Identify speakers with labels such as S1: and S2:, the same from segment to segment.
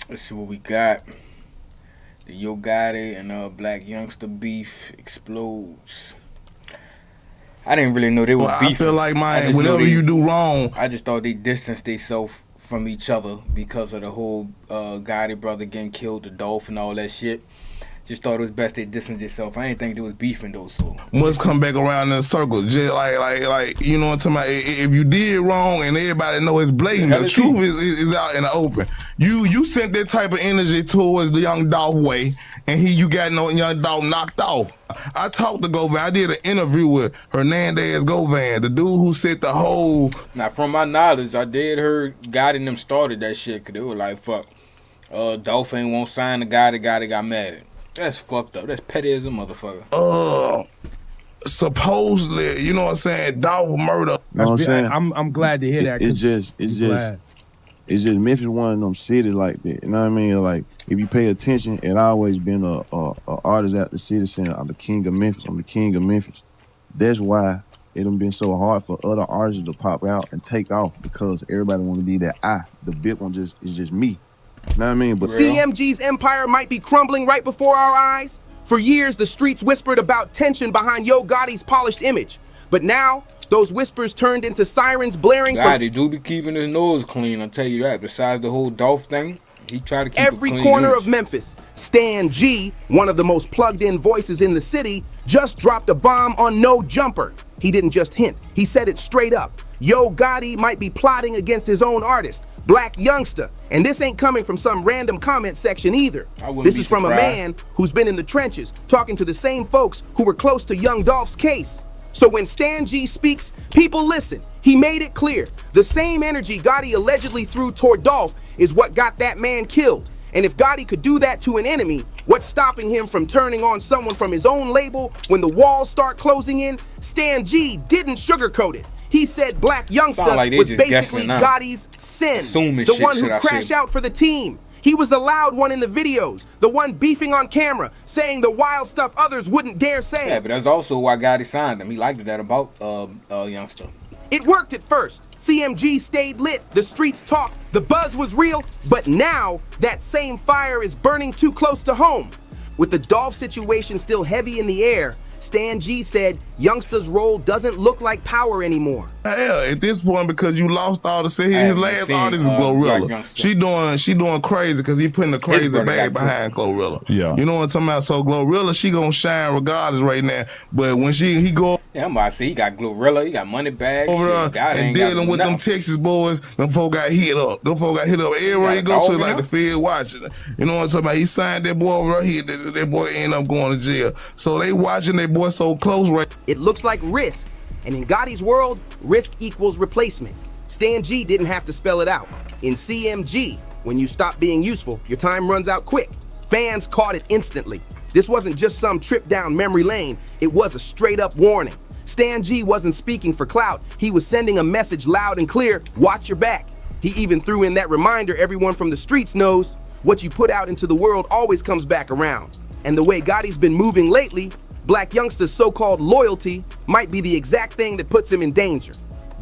S1: Let's see what we got. The Yo Gotti and Black Youngster beef explodes. I didn't really know they
S2: Well,
S1: was
S2: I feel
S1: beefing.
S2: like,
S1: I
S2: man,
S1: just know
S2: whatever
S1: they.
S2: you do wrong,
S1: I just thought they distanced themselves from each other because of the whole Gotti brother getting killed, the Dolph and all that shit. Just thought it was best they distanced themselves. I didn't think they was beefing though. So
S2: must come back around in a circle. Just like, you know what I'm talking about? If you did wrong and everybody know it's
S1: the
S2: blatant,
S1: hell
S2: the
S1: is he?
S2: truth is out in the open. You sent that type of energy towards the young Dolph way, and you got no young Dolph knocked off. I talked to Govan. I did an interview with Hernandez Govan, the dude who set the whole.
S1: Now, from my knowledge, I did hear Gotti and them started that shit because they were like, fuck, Dolph ain't won't sign the guy. The guy that got mad. That's fucked up. That's petty as a motherfucker.
S2: Supposedly, you know what I'm saying, Dolph murder.
S3: You know what I'm saying?
S4: I'm glad to hear that.
S3: It's just Memphis one of them cities like that. You know what I mean? Like if you pay attention, it always been a artist at the city saying, "I'm the king of Memphis. I'm the king of Memphis." That's why it done been so hard for other artists to pop out and take off because everybody want to be that I. The big one is just me. You know what I mean? But
S5: CMG's empire might be crumbling right before our eyes. For years, the streets whispered about tension behind Yo Gotti's polished image. But now, those whispers turned into sirens blaring from
S1: They do be keeping his nose clean, I'll tell you that. Besides the whole Dolph thing, he tried to keep
S5: every
S1: a clean
S5: corner
S1: image.
S5: of Memphis. Stan G, one of the most plugged-in voices in the city, just dropped a bomb on No Jumper. He didn't just hint, he said it straight up. Yo Gotti might be plotting against his own artist, Black Youngsta. And this ain't coming from some random comment section either. This is from a man who's been in the trenches, talking to the same folks who were close to young Dolph's case. So when Stan G speaks, people listen. He made it clear. The same energy Gotti allegedly threw toward Dolph is what got that man killed. And if Gotti could do that to an enemy, what's stopping him from turning on someone from his own label when the walls start closing in? Stan G didn't sugarcoat it. He said Black Youngsta
S1: like
S5: was basically Gotti's sin, the one who crashed out for the team. He was the loud one in the videos, the one beefing on camera, saying the wild stuff others wouldn't dare say.
S1: Yeah, but that's also why Gotti signed him. He liked that about Youngster.
S5: It worked at first. CMG stayed lit, the streets talked, the buzz was real, but now that same fire is burning too close to home. With the Dolph situation still heavy in the air, Stan G said Youngsta's role doesn't look like power anymore.
S2: Hell, at this point, because you lost all the his last artist is Glorilla. She doing crazy because he putting a crazy bag behind Glorilla.
S4: Yeah.
S2: You know what I'm talking about? So Glorilla, she gonna shine regardless right now. But when he go
S1: Yeah, I'm about to say he got Glorilla, he got money bags,
S2: over and dealing with them Texas boys, them folk got hit up. Them folk got hit up everywhere he go to, like the Fed watching. You know what I'm talking about? He signed that boy over here. That boy ended up going to jail. So they watching that boy so close right.
S5: It looks like risk. And in Gotti's world, risk equals replacement. Stan G didn't have to spell it out. In CMG, when you stop being useful, your time runs out quick. Fans caught it instantly. This wasn't just some trip down memory lane, it was a straight up warning. Stan G wasn't speaking for clout, he was sending a message loud and clear, watch your back. He even threw in that reminder everyone from the streets knows, what you put out into the world always comes back around. And the way Gotti's been moving lately, Black Youngsta's so-called loyalty might be the exact thing that puts him in danger.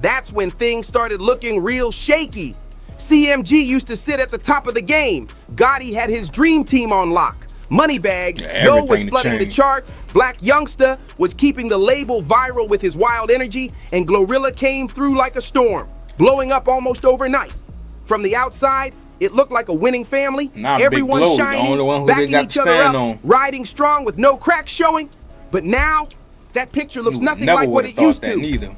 S5: That's when things started looking real shaky. CMG used to sit at the top of the game. Gotti had his dream team on lock. Moneybag, Yo was flooding the charts, Black Youngsta was keeping the label viral with his wild energy, and Glorilla came through like a storm, blowing up almost overnight. From the outside, it looked like a winning family, everyone shining, backing each other up, riding strong with no cracks showing. But now, that picture looks nothing like what it used to.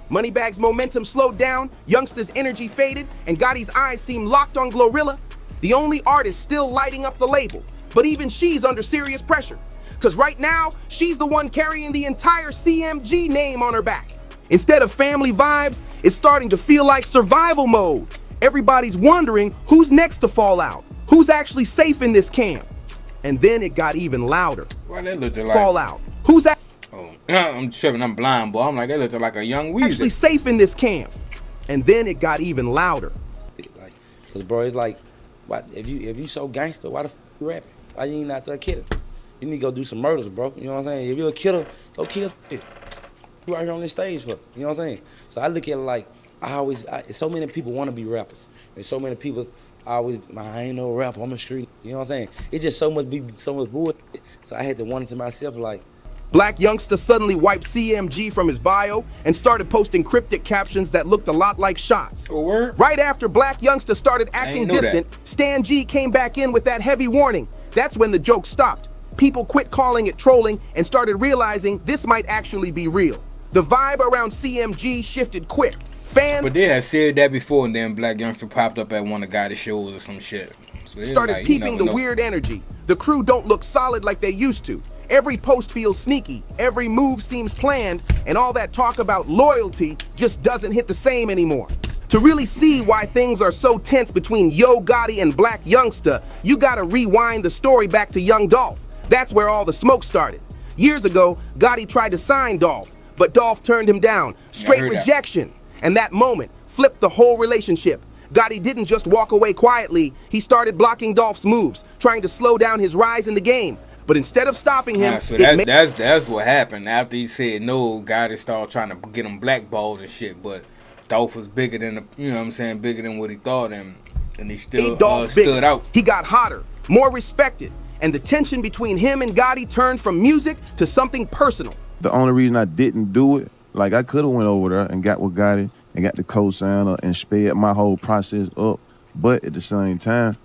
S5: Moneybag's momentum slowed down, Youngsta's energy faded, and Gotti's eyes seemed locked on Glorilla, the only artist still lighting up the label. But even she's under serious pressure, because right now, she's the one carrying the entire CMG name on her back. Instead of family vibes, it's starting to feel like survival mode. Everybody's wondering who's next to fall out, who's actually safe in this camp. And then it got even louder.
S1: Well, that looked like
S5: Fallout. Who's that?
S1: Oh, I'm tripping, I'm blind, boy. I'm like, that looked like a young Weezy.
S5: Actually safe in this camp. And then it got even louder.
S6: Like, cause bro, it's like, what if you so gangster, why the f you rapping? Why you ain't out there killing? You need to go do some murders, bro. You know what I'm saying? If you're a killer, go kill shit. You out here on this stage for, you know what I'm saying? So I look at it like, so many people want to be rappers. And so many people, I ain't no rapper, I'm a street. You know what I'm saying? It's just so much bullshit. So I had to wonder to myself, like,
S5: Black Youngsta suddenly wiped CMG from his bio and started posting cryptic captions that looked a lot like shots.
S1: Oh, word?
S5: Right after Black Youngsta started acting
S1: know that.
S5: distant, Stan G came back in with that heavy warning. That's when the joke stopped. People quit calling it trolling and started realizing this might actually be real. The vibe around CMG shifted quick. Fans
S1: But they had said that before, and then Black Youngster popped up at one of Gotti's shows or some shit. So
S5: started
S1: like, you
S5: peeping
S1: never
S5: the
S1: know.
S5: weird energy. The crew don't look solid like they used to. Every post feels sneaky, every move seems planned, and all that talk about loyalty just doesn't hit the same anymore. To really see why things are so tense between Yo Gotti and Black Youngsta, you gotta rewind the story back to Young Dolph. That's where all the smoke started. Years ago, Gotti tried to sign Dolph, but Dolph turned him down. Straight
S1: heard that.
S5: rejection. And that moment flipped the whole relationship. Gotti didn't just walk away quietly, he started blocking Dolph's moves, trying to slow down his rise in the game. But instead of stopping him,
S1: Nah, so
S5: it made
S1: that's what happened. After he said no, Gotti started trying to get him blackballed and shit. But Dolph was bigger than you know what I'm saying, bigger than what he thought, and he still
S5: Dolph
S1: stood
S5: bigger.
S1: out.
S5: He got hotter, more respected, and the tension between him and Gotti turned from music to something personal.
S3: The only reason I didn't do it, like I could have went over there and got with Gotti and got the co-signer and sped my whole process up, but at the same time,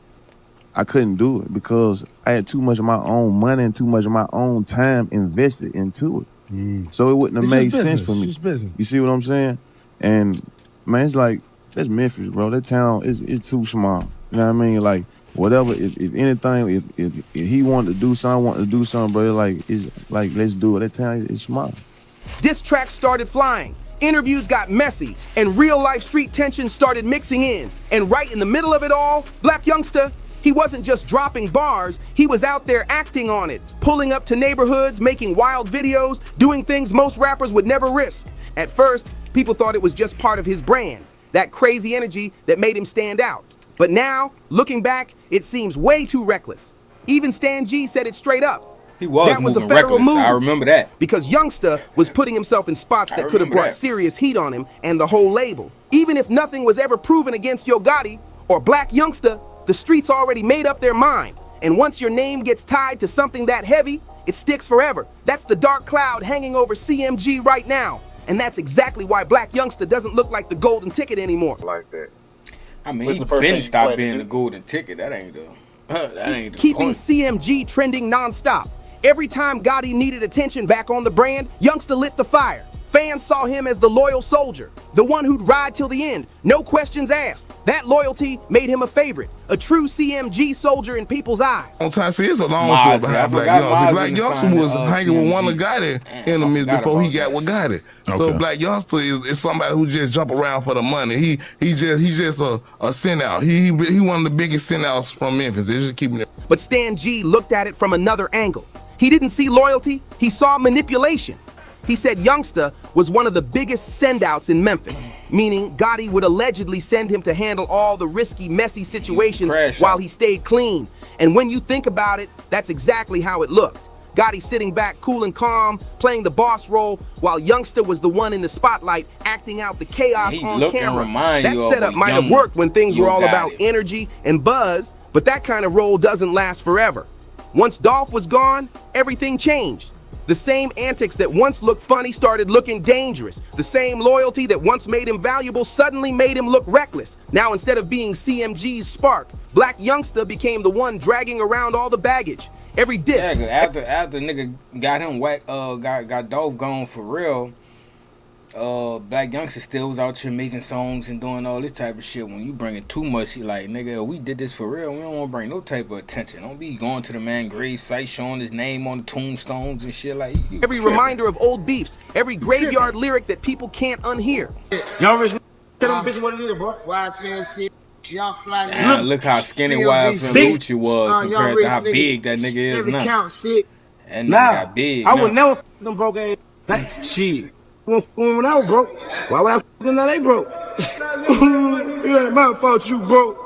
S3: I couldn't do it because I had too much of my own money and too much of my own time invested into it. So it wouldn't have made sense for me. You see what I'm saying? And man, it's like, that's Memphis, bro. That town is too small. You know what I mean? Like, whatever, if anything, if he wanted to do something, I wanted to do something, bro, it's like, let's do it. That town is small.
S5: Diss tracks started flying, interviews got messy, and real-life street tension started mixing in. And right in the middle of it all, Black Youngsta, he wasn't just dropping bars, he was out there acting on it, pulling up to neighborhoods, making wild videos, doing things most rappers would never risk. At first, people thought it was just part of his brand, that crazy energy that made him stand out. But now, looking back, it seems way too reckless. Even Stan G said it straight up.
S1: He was
S5: That was a
S1: moving
S5: federal
S1: reckless.
S5: move.
S1: I remember that.
S5: Because Youngsta was putting himself in spots that could have
S1: remember
S5: brought
S1: that.
S5: serious heat on him and the whole label. Even if nothing was ever proven against Yo Gotti or Black Youngsta, the streets already made up their mind. And once your name gets tied to something that heavy, it sticks forever. That's the dark cloud hanging over CMG right now. And that's exactly why Black Youngsta doesn't look like the golden ticket anymore.
S4: Like that.
S1: I mean,
S4: What's
S1: he
S4: the first thing
S1: been
S4: you
S1: stopped
S4: plan to
S1: being
S4: do?
S1: the golden ticket. That ain't the
S5: Keeping
S1: point.
S5: CMG trending nonstop. Every time Gotti needed attention back on the brand, Youngsta lit the fire. Fans saw him as the loyal soldier, the one who'd ride till the end, no questions asked. That loyalty made him a favorite, a true CMG soldier in people's eyes.
S2: On time, see, it's a long
S1: Mozzie.
S2: story
S1: I
S2: behind Black
S1: forgot
S2: Youngster.
S1: Mozzie
S2: Black
S1: was
S2: Youngster
S1: signed
S2: was
S1: to,
S2: hanging with one of
S1: CMG.
S2: Gotti
S1: Damn,
S2: enemies
S1: I
S2: before he
S1: forgot
S2: got
S1: about
S2: with Gotti. So
S3: Okay.
S2: Black Youngster is somebody who just jump around for the money. He's just a send out. He one of the biggest send outs from Memphis. They're just keeping it.
S5: But Stan G looked at it from another angle. He didn't see loyalty, he saw manipulation. He said Youngsta was one of the biggest sendouts in Memphis, meaning Gotti would allegedly send him to handle all the risky, messy situations
S1: Crash
S5: while
S1: out.
S5: he stayed clean. And when you think about it, that's exactly how it looked. Gotti sitting back cool and calm, playing the boss role, while Youngsta was the one in the spotlight, acting out the chaos
S1: He
S5: on
S1: look and
S5: camera.
S1: remind
S5: That
S1: you of
S5: setup
S1: a
S5: might have
S1: young
S5: worked when things were
S1: Yo
S5: all about
S1: Gotti.
S5: energy and buzz, but that kind of role doesn't last forever. Once Dolph was gone, everything changed. The same antics that once looked funny started looking dangerous. The same loyalty that once made him valuable suddenly made him look reckless. Now instead of being CMG's spark, Black Youngsta became the one dragging around all the baggage. Every diss.
S1: Yeah, 'cause after nigga got him whack, got Dolph gone for real. Black Youngster still was out here making songs and doing all this type of shit. When you bring it too much, he like, nigga, we did this for real. We don't want to bring no type of attention. Don't be going to the man grave site showing his name on the tombstones and shit. Like, you
S5: Every
S1: tripping.
S5: reminder of old beefs. Every graveyard lyric that people can't unhear.
S7: Y'all rich tell them bitch what it is, bro.
S8: Y'all fly
S1: Damn, look how skinny YFN Lucci was compared to how big that nigga is now.
S8: Count shit.
S1: And nigga
S7: Nah,
S1: got big.
S7: I
S1: now.
S7: would never f them broke ass. Like, shit. When I was broke, why would I f them now they broke? It ain't my fault you broke.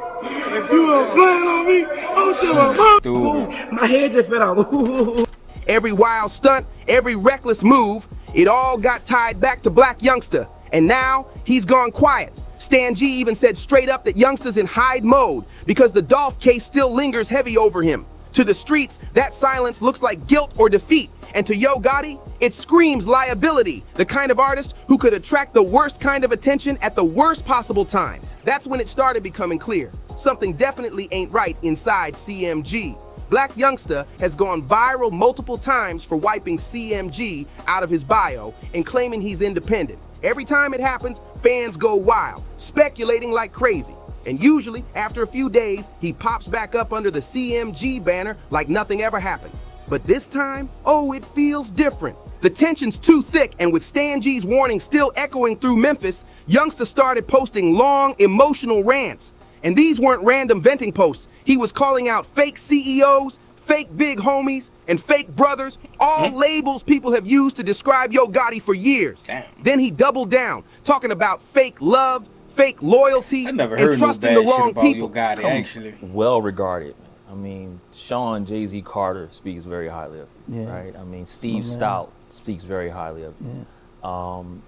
S7: You were playing on me. I'm telling my
S1: Stupid.
S7: my head just fell out.
S5: Every wild stunt, every reckless move, it all got tied back to Black Youngsta. And now, he's gone quiet. Stan G even said straight up that Youngsta's in hide mode because the Dolph case still lingers heavy over him. To the streets, that silence looks like guilt or defeat. And to Yo Gotti, it screams liability, the kind of artist who could attract the worst kind of attention at the worst possible time. That's when it started becoming clear. Something definitely ain't right inside CMG. Black Youngsta has gone viral multiple times for wiping CMG out of his bio and claiming he's independent. Every time it happens, fans go wild, speculating like crazy. And usually, after a few days, he pops back up under the CMG banner like nothing ever happened. But this time, oh, it feels different. The tension's too thick, and with Stan G's warning still echoing through Memphis, Youngsta started posting long, emotional rants. And these weren't random venting posts. He was calling out fake CEOs, fake big homies, and fake brothers, all labels people have used to describe Yo Gotti for years.
S1: Damn.
S5: Then he doubled down, talking about fake love, fake loyalty,
S1: I never
S5: and
S1: heard
S5: trusting
S1: no
S5: the
S1: bad shit
S5: wrong
S1: about
S5: people.
S1: Yo Gotti, actually.
S4: Well regarded. I mean, Sean Jay-Z Carter speaks very highly of you,
S9: Yeah.
S4: right? I mean, Steve Stout speaks very highly of you.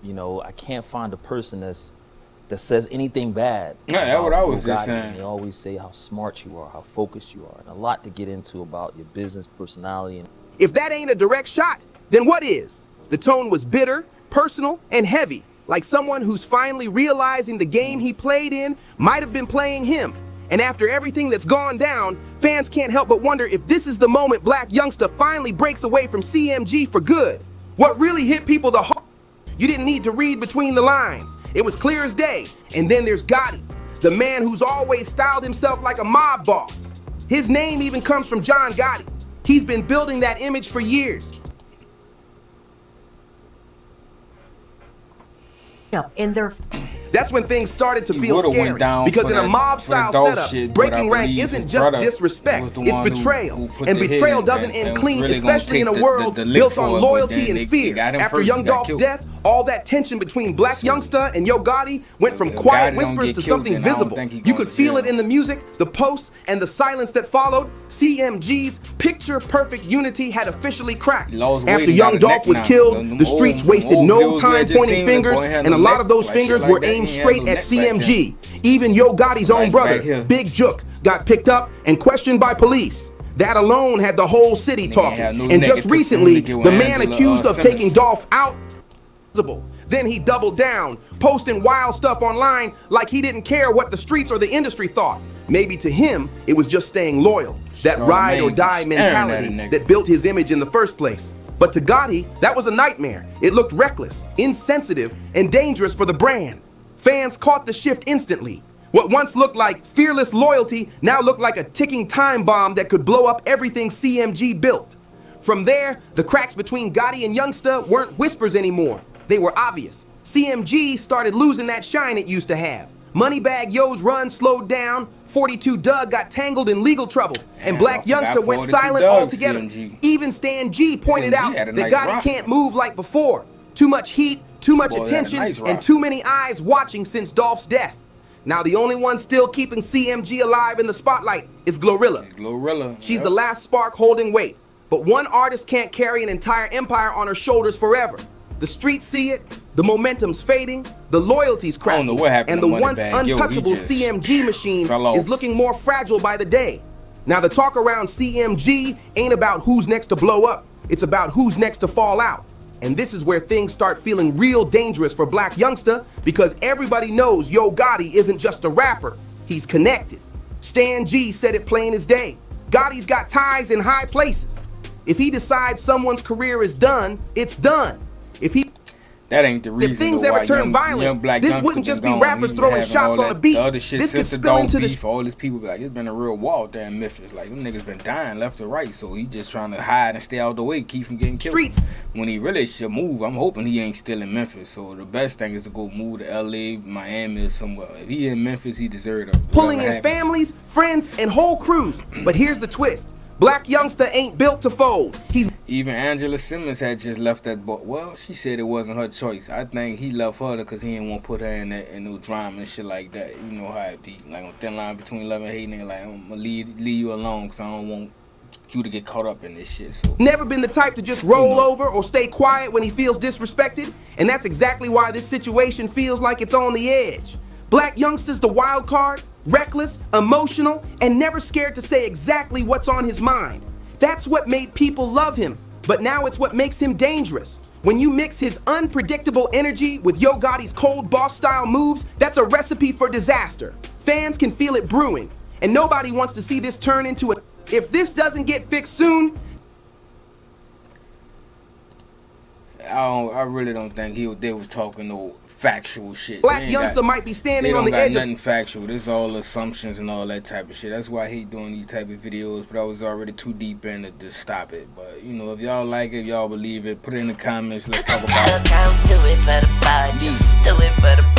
S4: You know, I can't find a person that says anything bad.
S1: Yeah, that's what I
S4: about
S1: was
S4: Yo
S1: just
S4: Gotti.
S1: saying.
S4: They always say how smart you are, how focused you are, and a lot to get into about your business personality. And
S5: If that ain't a direct shot, then what is? The tone was bitter, personal, and heavy, like someone who's finally realizing the game he played in might have been playing him. And after everything that's gone down, fans can't help but wonder if this is the moment Black Youngsta finally breaks away from CMG for good. What really hit people the hardest? You didn't need to read between the lines. It was clear as day. And then there's Gotti, the man who's always styled himself like a mob boss. His name even comes from John Gotti. He's been building that image for years.
S10: In their
S5: That's when things started to
S1: He
S5: feel
S1: would've went
S5: scary.
S1: down
S5: Because
S1: for
S5: in a
S1: that-
S5: mob
S1: for that
S5: style
S1: Dolph
S5: setup,
S1: shit, but I
S5: breaking rank
S1: believe
S5: isn't
S1: his
S5: just
S1: brother
S5: disrespect,
S1: was the
S5: it's
S1: one who
S5: betrayal.
S1: put
S5: And
S1: the hit
S5: betrayal
S1: in
S5: doesn't
S1: and
S5: end
S1: was
S5: clean,
S1: really gonna
S5: especially in a
S1: take
S5: world
S1: the lick
S5: built
S1: for
S5: on
S1: it, but
S5: loyalty
S1: then
S5: and
S1: they
S5: fear.
S1: got him
S5: After
S1: first,
S5: Young
S1: he got
S5: Dolph's
S1: killed.
S5: death, all that tension between Black Youngsta and Yo Gotti went from
S1: If
S5: quiet
S1: Gotti don't
S5: whispers
S1: get
S5: to
S1: killed,
S5: something
S1: then I don't
S5: visible.
S1: think he
S5: You
S1: going
S5: could
S1: to
S5: feel it
S1: jail.
S5: in the music, the posts, and the silence that followed. CMG's picture-perfect unity had officially cracked.
S1: Lost weight
S5: After
S1: and
S5: Young
S1: got a
S5: Dolph
S1: neck
S5: was
S1: now.
S5: killed,
S1: Them
S5: the
S1: old-
S5: streets
S1: them
S5: wasted
S1: old
S5: no
S1: videos
S5: time
S1: I just
S5: pointing
S1: seen, the
S5: fingers,
S1: boy had
S5: and
S1: no
S5: a lot
S1: neck,
S5: of those
S1: like shit
S5: fingers
S1: like
S5: were
S1: that. He
S5: aimed
S1: ain't had
S5: straight
S1: no
S5: at
S1: neck back then.
S5: CMG. Even Yo Gotti's own
S1: Like
S5: brother,
S1: back here.
S5: Big Jook, got picked up and questioned by police. That alone had the whole city talking.
S1: had no
S5: And
S1: neck, it
S5: just
S1: took for him
S5: recently,
S1: to get with
S5: the man
S1: Angela,
S5: accused of
S1: Simmons.
S5: taking Dolph out. Then he doubled down, posting wild stuff online like he didn't care what the streets or the industry thought. Maybe to him, it was just staying loyal. That
S1: Charlamagne
S5: ride or die
S1: was staring at
S5: mentality
S1: a nigga.
S5: that built his image in the first place. But to Gotti, that was a nightmare. It looked reckless, insensitive, and dangerous for the brand. Fans caught the shift instantly. What once looked like fearless loyalty now looked like a ticking time bomb that could blow up everything CMG built. From there, the cracks between Gotti and Youngsta weren't whispers anymore. They were obvious. CMG started losing that shine it used to have. Moneybag Yo's run slowed down, 42 Doug got tangled in legal trouble, and
S1: Damn,
S5: Black
S1: I forgot
S5: Youngsta went
S1: 42
S5: silent
S1: Doug,
S5: altogether.
S1: CMG.
S5: Even Stan G pointed
S1: CMG
S5: out
S1: had a
S5: that
S1: nice
S5: Gotti
S1: roster.
S5: can't move like before. Too much heat, too much
S1: Boy, they had a
S5: attention,
S1: nice
S5: and
S1: roster.
S5: too many eyes watching since Dolph's death. Now the only one still keeping CMG alive in the spotlight is Glorilla.
S1: Glorilla.
S5: She's
S1: yep.
S5: the last spark holding weight. But one artist can't carry an entire empire on her shoulders forever. The streets see it, the momentum's fading, the loyalty's
S1: I don't know
S5: cracking,
S1: what happened
S5: and
S1: to
S5: the once
S1: Moneybag Yo, he
S5: untouchable
S1: just
S5: CMG machine
S1: fell off.
S5: is looking more fragile by the day. Now the talk around CMG ain't about who's next to blow up, it's about who's next to fall out. And this is where things start feeling real dangerous for Black Youngsta because everybody knows Yo Gotti isn't just a rapper, he's connected. Stan G said it plain as day. Gotti's got ties in high places. If he decides someone's career is done, it's done.
S1: That ain't the reason.
S5: If things
S1: though
S5: ever
S1: why
S5: turn
S1: young
S5: violent,
S1: Black
S5: this
S1: Youngsta
S5: wouldn't just
S1: been
S5: be
S1: gone.
S5: rappers
S1: He's been
S5: throwing
S1: having
S5: shots
S1: all
S5: on a
S1: that
S5: beat.
S1: other shit
S5: This
S1: since
S5: could
S1: the
S5: spill
S1: Dolph
S5: into the
S1: beef. All these people be like, it's been a real war out there in Memphis. Like them niggas been dying left or right, so he just trying to hide and stay out the way, keep from getting killed.
S5: Streets.
S1: When he really should move, I'm hoping he ain't still in Memphis. So the best thing is to go move to LA, Miami, or somewhere. If he in Memphis, he deserves it.
S5: pulling in families, friends, and whole crews. But here's the twist. Black Youngsta ain't built to fold.
S1: Even Angela Simmons had just left that book. Well, she said it wasn't her choice. I think he left her because he didn't want to put her in no drama and shit like that. You know how it be. Like on thin line between love and hate, nigga. Like, I'm going to leave you alone because I don't want you to get caught up in this shit. So
S5: Never been the type to just roll over or stay quiet when he feels disrespected. And that's exactly why this situation feels like it's on the edge. Black Youngsta's the wild card, reckless, emotional, and never scared to say exactly what's on his mind. That's what made people love him, but now it's what makes him dangerous. When you mix his unpredictable energy with Yo Gotti's cold boss-style moves, that's a recipe for disaster. Fans can feel it brewing, and nobody wants to see this turn into a... If this doesn't get fixed soon...
S1: I really don't think they was talking no factual shit.
S5: Black Youngsta might be standing on the edge of...
S1: nothing factual. This is all assumptions and all that type of shit. That's why I hate doing these type of videos, but I was already too deep in it to stop it. But, you know, if y'all like it, y'all believe it, put it in the comments. Let's talk about it.
S9: Don't do it for the bar, just do it for the